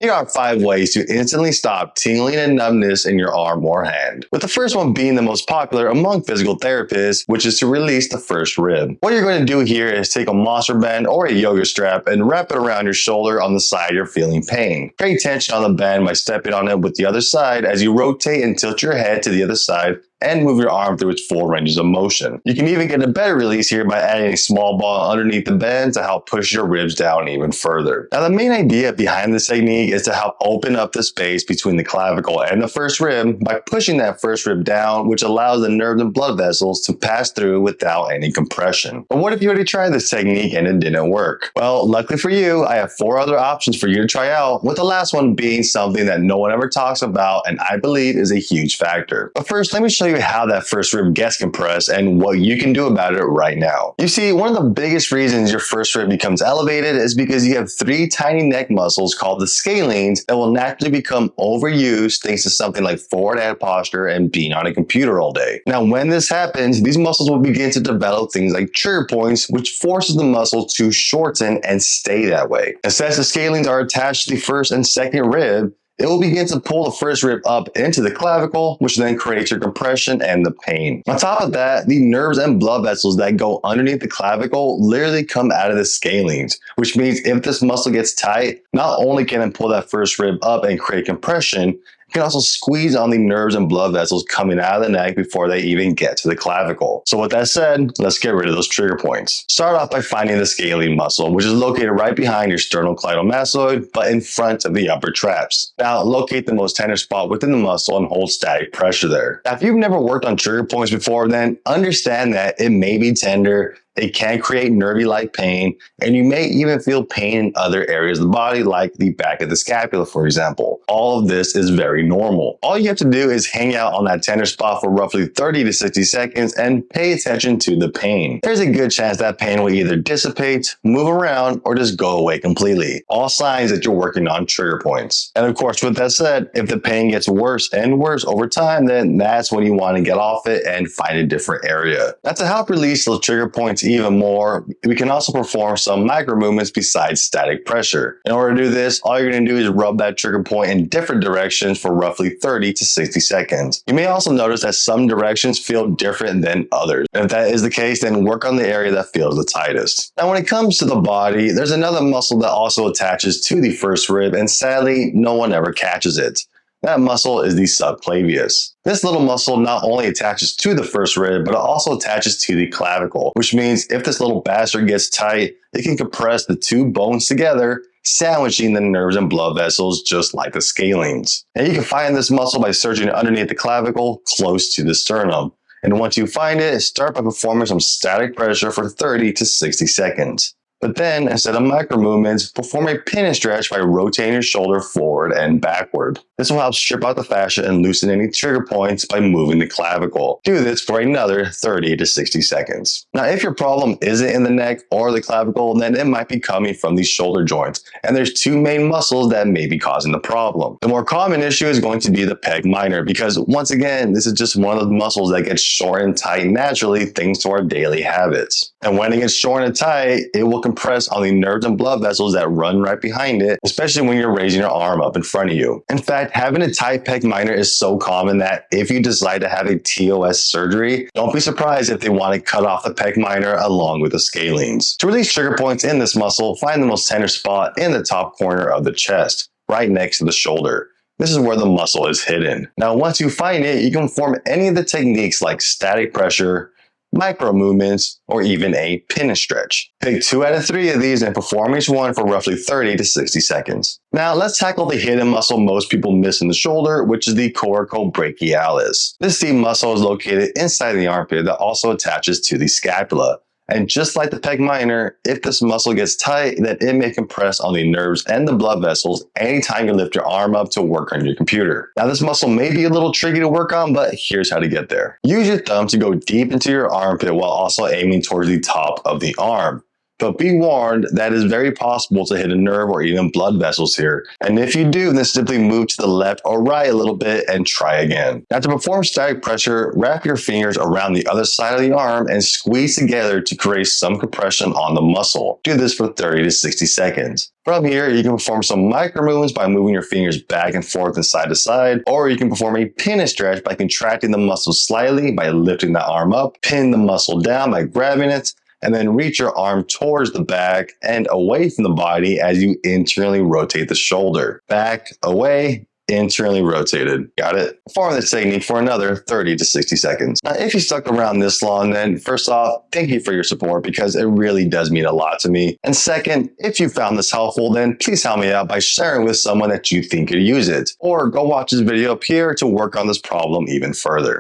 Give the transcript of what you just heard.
Here are 5 ways to instantly stop tingling and numbness in your arm or hand. With the first one being the most popular among physical therapists, which is to release the first rib. What you're going to do here is take a monster band or a yoga strap and wrap it around your shoulder on the side you're feeling pain. Create tension on the band by stepping on it with the other side as you rotate and tilt your head to the other side and move your arm through its full ranges of motion. You can even get a better release here by adding a small ball underneath the band to help push your ribs down even further. Now, the main idea behind this technique is to help open up the space between the clavicle and the first rib by pushing that first rib down, which allows the nerves and blood vessels to pass through without any compression. But what if you already tried this technique and it didn't work? Well, luckily for you, I have 4 other options for you to try out, with the last one being something that no one ever talks about and I believe is a huge factor. But first, let me show you how that first rib gets compressed and what you can do about it right now. You see, one of the biggest reasons your first rib becomes elevated is because you have 3 tiny neck muscles called the scalenes that will naturally become overused thanks to something like forward head posture and being on a computer all day. Now, when this happens, these muscles will begin to develop things like trigger points, which forces the muscle to shorten and stay that way. And since the scalenes are attached to the first and second rib, it will begin to pull the first rib up into the clavicle, which then creates your compression and the pain. On top of that, the nerves and blood vessels that go underneath the clavicle literally come out of the scalenes, which means if this muscle gets tight, not only can it pull that first rib up and create compression, it can also squeeze on the nerves and blood vessels coming out of the neck before they even get to the clavicle. So with that said, let's get rid of those trigger points. Start off by finding the scalene muscle, which is located right behind your sternocleidomastoid, but in front of the upper traps. Now, locate the most tender spot within the muscle and hold static pressure there. Now, if you've never worked on trigger points before, then understand that it may be tender, it can create nervy-like pain, and you may even feel pain in other areas of the body, like the back of the scapula, for example. All of this is very normal. All you have to do is hang out on that tender spot for roughly 30 to 60 seconds and pay attention to the pain. There's a good chance that pain will either dissipate, move around, or just go away completely. All signs that you're working on trigger points. And of course, with that said, if the pain gets worse and worse over time, then that's when you want to get off it and find a different area. Now, to help release those trigger points even more, we can also perform some micro movements besides static pressure. In order to do this, all you're going to do is rub that trigger point in different directions for roughly 30 to 60 seconds. You may also notice that some directions feel different than others. And if that is the case, then work on the area that feels the tightest. Now, when it comes to the body, there's another muscle that also attaches to the first rib, and sadly, no one ever catches it. That muscle is the subclavius. This little muscle not only attaches to the first rib, but it also attaches to the clavicle, which means if this little bastard gets tight, it can compress the 2 bones together, sandwiching the nerves and blood vessels just like the scalenes. And you can find this muscle by searching underneath the clavicle close to the sternum. And once you find it, start by performing some static pressure for 30 to 60 seconds. But then, instead of micro movements, perform a pin and stretch by rotating your shoulder forward and backward. This will help strip out the fascia and loosen any trigger points by moving the clavicle. Do this for another 30 to 60 seconds. Now, if your problem isn't in the neck or the clavicle, then it might be coming from the shoulder joints. And there's 2 main muscles that may be causing the problem. The more common issue is going to be the pec minor, because once again, this is just one of the muscles that gets short and tight naturally thanks to our daily habits. And when it gets short and tight, it will compress on the nerves and blood vessels that run right behind it, especially when you're raising your arm up in front of you. In fact, having a tight pec minor is so common that if you decide to have a TOS surgery, don't be surprised if they want to cut off the pec minor along with the scalenes. To release trigger points in this muscle, find the most tender spot in the top corner of the chest, right next to the shoulder. This is where the muscle is hidden. Now, once you find it, you can perform any of the techniques like static pressure, micro movements, or even a pin and stretch. Pick 2 out of 3 of these and perform each one for roughly 30 to 60 seconds. Now let's tackle the hidden muscle most people miss in the shoulder, which is the coracobrachialis. This deep muscle is located inside the armpit that also attaches to the scapula. And just like the pec minor, if this muscle gets tight, then it may compress on the nerves and the blood vessels anytime you lift your arm up to work on your computer. Now, this muscle may be a little tricky to work on, but here's how to get there. Use your thumb to go deep into your armpit while also aiming towards the top of the arm. But be warned that it is very possible to hit a nerve or even blood vessels here. And if you do, then simply move to the left or right a little bit and try again. Now to perform static pressure, wrap your fingers around the other side of the arm and squeeze together to create some compression on the muscle. Do this for 30 to 60 seconds. From here, you can perform some micro movements by moving your fingers back and forth and side to side, or you can perform a pin and stretch by contracting the muscle slightly by lifting the arm up, pin the muscle down by grabbing it, and then reach your arm towards the back and away from the body as you internally rotate the shoulder. Back, away, internally rotated. Got it? Perform this technique for another 30 to 60 seconds. Now, if you stuck around this long, then first off, thank you for your support because it really does mean a lot to me. And second, if you found this helpful, then please help me out by sharing with someone that you think could use it. Or go watch this video up here to work on this problem even further.